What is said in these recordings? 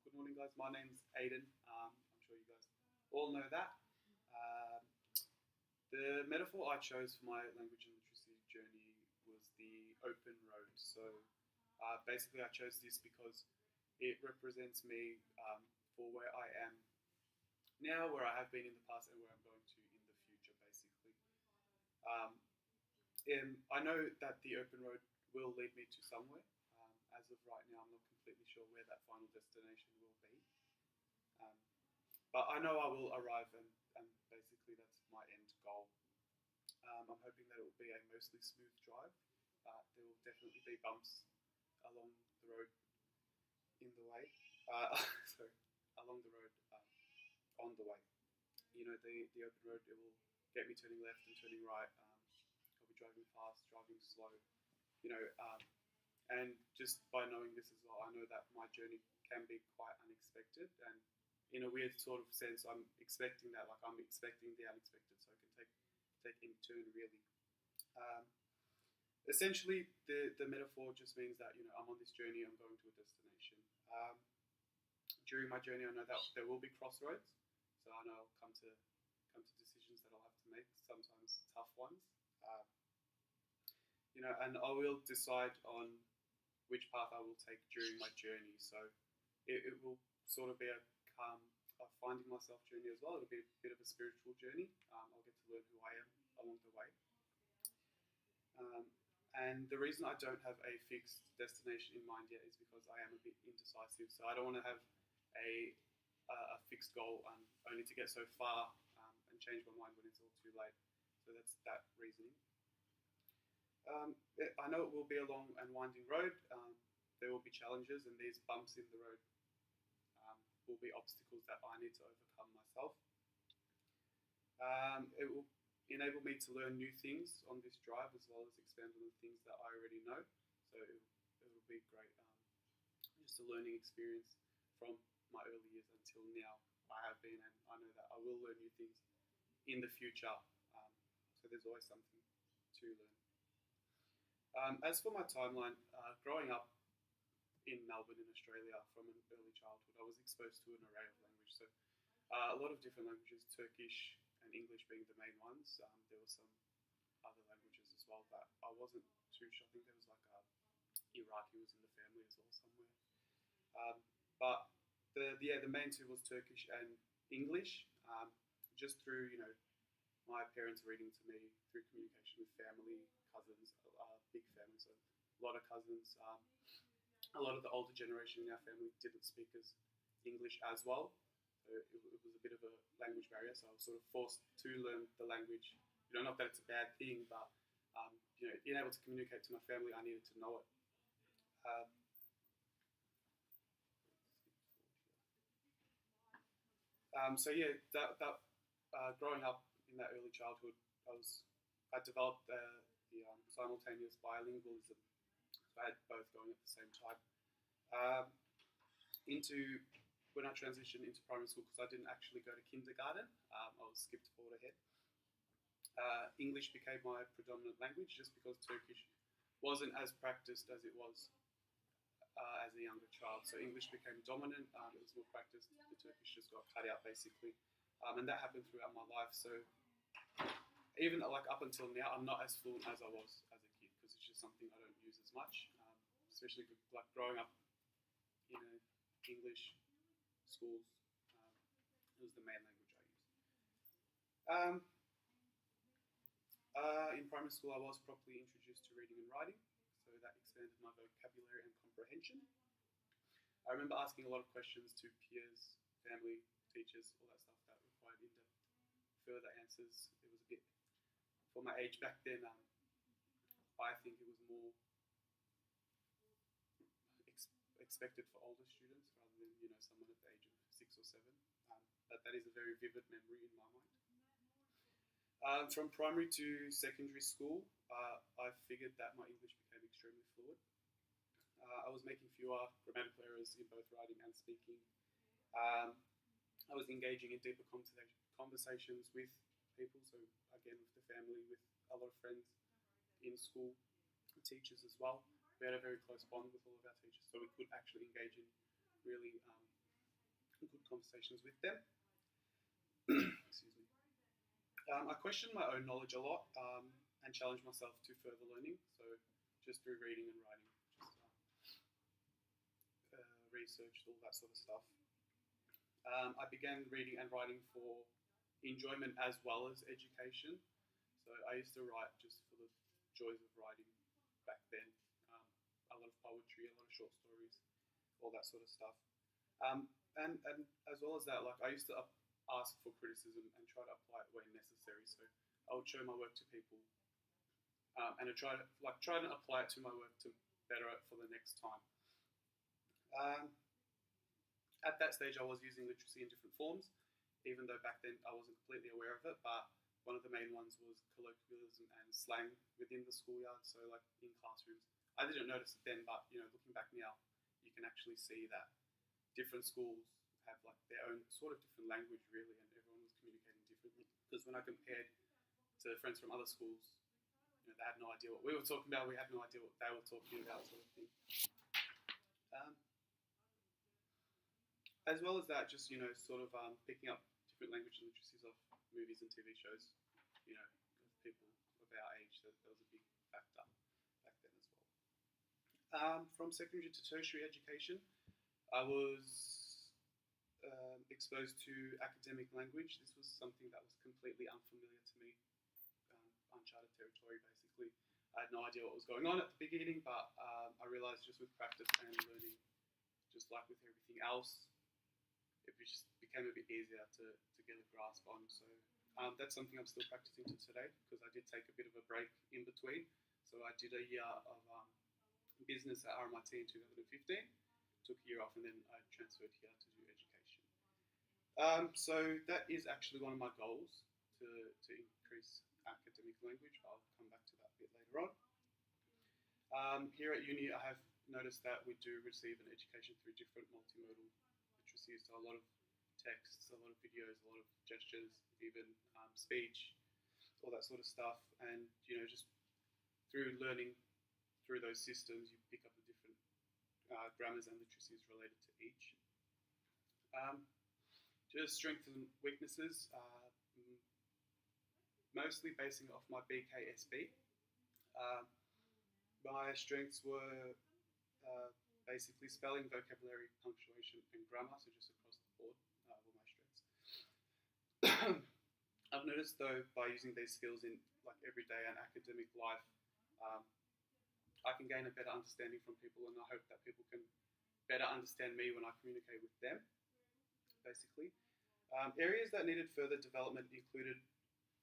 Good morning, guys. My name's Aydin. I'm sure you guys all know that. Um, the metaphor I chose for my language and literacy journey was the open road. Basically, I chose this because it represents me for where I am now, where I have been in the past, and where I'm going to in the future, basically. Um, and I know that the open road will lead me to somewhere. As of right now, I'm not completely sure where that final destination will be. Um, but I know I will arrive, and basically that's my end goal. I'm hoping that it will be a mostly smooth drive. There will definitely be bumps along the road in the way. Sorry, along the road on the way. The open road, it will get me turning left and turning right. I'll be driving fast, driving slow. You know, um, and just by knowing this as well, I know that my journey can be quite unexpected, and in a weird sort of sense, I'm expecting that. Like I'm expecting the unexpected, so I can take in turn really. Um, Essentially, the metaphor just means that I'm on this journey. I'm going to a destination. During my journey, I know that there will be crossroads, so I know I'll come to decisions that I'll have to make. Sometimes tough ones. Uh, and I will decide on which path I will take during my journey. So it will sort of be a finding myself journey as well. It'll be a bit of a spiritual journey. I'll get to learn who I am along the way. Um, and the reason I don't have a fixed destination in mind yet is because I am a bit indecisive. So I don't want to have a a fixed goal only to get so far and change my mind when it's all too late. So that's that reasoning. I know it will be a long and winding road. There will be challenges, and these bumps in the road will be obstacles that I need to overcome myself. It will enable me to learn new things on this drive as well as expand on the things that I already know. So it will be great, just a learning experience from my early years until now. I have been, and I know that I will learn new things in the future. So there's always something to learn. As for my timeline, growing up in Melbourne, in Australia, from an early childhood, I was exposed to an array of language. So a lot of different languages, Turkish and English being the main ones. There were some other languages as well that I wasn't too sure. I think there was like Iraqi was in the family as well somewhere. But the main two was Turkish and English. Just through my parents reading to me, through communication with family, cousins, big family, so a lot of cousins. A lot of the older generation in our family didn't speak as English as well. So it was a bit of a language barrier. So I was sort of forced to learn the language. Not that it's a bad thing, but being able to communicate to my family, I needed to know it. Um, so yeah, that growing up in that early childhood, I developed the simultaneous bilingualism. So I had both going at the same time. Um, into When I transitioned into primary school, because I didn't actually go to kindergarten, I was skipped forward ahead. English became my predominant language just because Turkish wasn't as practiced as it was as a younger child. So English became dominant. It was more practiced. The Turkish just got cut out basically, and that happened throughout my life. So even like up until now, I'm not as fluent as I was as a kid because it's just something I don't use as much. Especially like growing up in English schools, it was the main language I used. Um, in primary school, I was properly introduced to reading and writing, so that expanded my vocabulary and comprehension. I remember asking a lot of questions to peers, family, teachers, all that stuff that required in-depth, further answers. It was a bit, for my age back then, I think it was more expected for older students rather than someone at the age of 6 or 7. But that is a very vivid memory in my mind. From primary to secondary school, I figured that my English became extremely fluent. I was making fewer grammatical errors in both writing and speaking. Um, I was engaging in deeper conversations with people, so again with the family, with a lot of friends in school, teachers as well. We had a very close bond with all of our teachers, so we could actually engage in really good conversations with them. Excuse me. I question my own knowledge a lot and challenge myself to further learning. So just through reading and writing, research, all that sort of stuff. I began reading and writing for enjoyment as well as education. So I used to write just for the joys of writing back then. A lot of poetry, a lot of short stories, all that sort of stuff. And as well as that, like I used to ask for criticism and try to apply it where necessary. So I would show my work to people, and I try to apply it to my work to better it for the next time. At that stage, I was using literacy in different forms, even though back then I wasn't completely aware of it. But one of the main ones was colloquialism and slang within the schoolyard. So like in classrooms, I didn't notice it then, but looking back now, you can actually see that different schools have like their own sort of different language really, and everyone was communicating differently. Because when I compared to friends from other schools, they had no idea what we were talking about. We had no idea what they were talking about, sort of thing. As well as that, just sort of picking up different language and literacies of movies and TV shows. People of our age, that was a big factor back then as well. From secondary to tertiary education, I was exposed to academic language. This was something that was completely unfamiliar to me, uncharted territory basically. I had no idea what was going on at the beginning, but I realised just with practice and learning, just like with everything else, it just became a bit easier to get a grasp on. So that's something I'm still practicing to today, because I did take a bit of a break in between. So I did a year of business at RMIT in 2015, took a year off, and then I transferred here to do education. So that is actually one of my goals, to increase academic language. I'll come back to that a bit later on. Here at uni, I have noticed that we do receive an education through different multimodal literacies, so a lot of texts, a lot of videos, a lot of gestures, even speech, all that sort of stuff. And just through learning through those systems, you pick up the different grammars and literacies related to each. Just strengths and weaknesses, mostly basing off my BKSB. My strengths were basically spelling, vocabulary, punctuation, and grammar, so just across the board were my strengths. I've noticed though, by using these skills in like everyday and academic life, I can gain a better understanding from people, and I hope that people can better understand me when I communicate with them, basically. Areas that needed further development included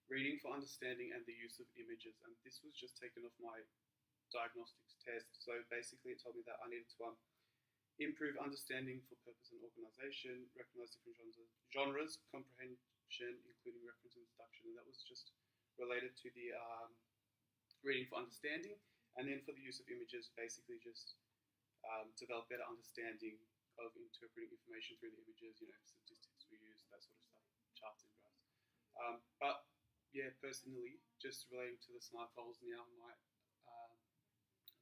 reading for understanding and the use of images, and this was just taken off my diagnostics test. So basically it told me that I needed to improve understanding for purpose and organisation, recognise different genres, comprehension, including reference and deduction, and that was just related to the reading for understanding. And then for the use of images, basically just develop better understanding of interpreting information through the images, statistics we use, that sort of stuff, charts and graphs. But yeah, personally, just relating to the SMART goals now, my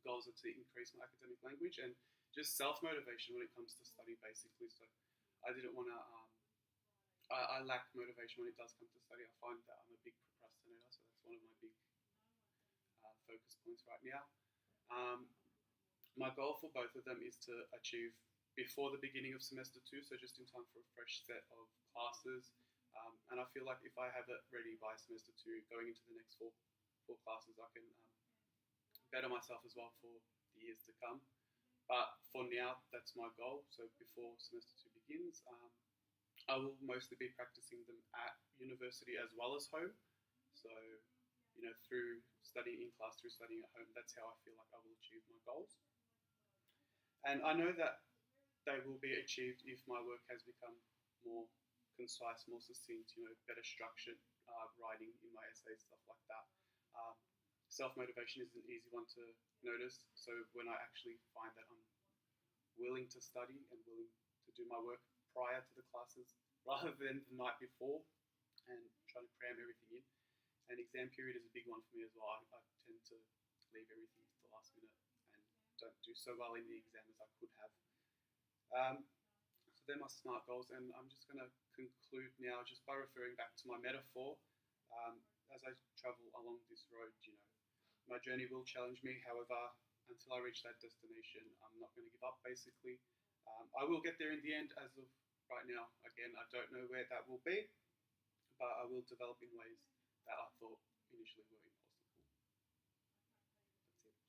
goals are to increase my academic language and just self-motivation when it comes to study, basically. So I didn't want to, I lack motivation when it does come to study. I find that I'm a big procrastinator, so that's one of my big focus points right now. My goal for both of them is to achieve before the beginning of semester 2, so just in time for a fresh set of classes. And I feel like if I have it ready by semester 2, going into the next four classes, I can better myself as well for the years to come. But for now, that's my goal. So before semester 2 begins, I will mostly be practicing them at university as well as home. So, through studying in class, through studying at home, that's how I feel like I will achieve my goals. And I know that they will be achieved if my work has become more concise, more succinct, better structured writing in my essays, stuff like that. Self-motivation is an easy one to notice. So when I actually find that I'm willing to study and willing to do my work prior to the classes rather than the night before and try to cram everything in. And exam period is a big one for me as well. I tend to leave everything to the last minute and don't do so well in the exam as I could have. So they're my SMART goals, and I'm just going to conclude now just by referring back to my metaphor. As I travel along this road, my journey will challenge me. However, until I reach that destination, I'm not going to give up, basically. I will get there in the end. As of right now, again, I don't know where that will be, but I will develop in ways that I thought initially were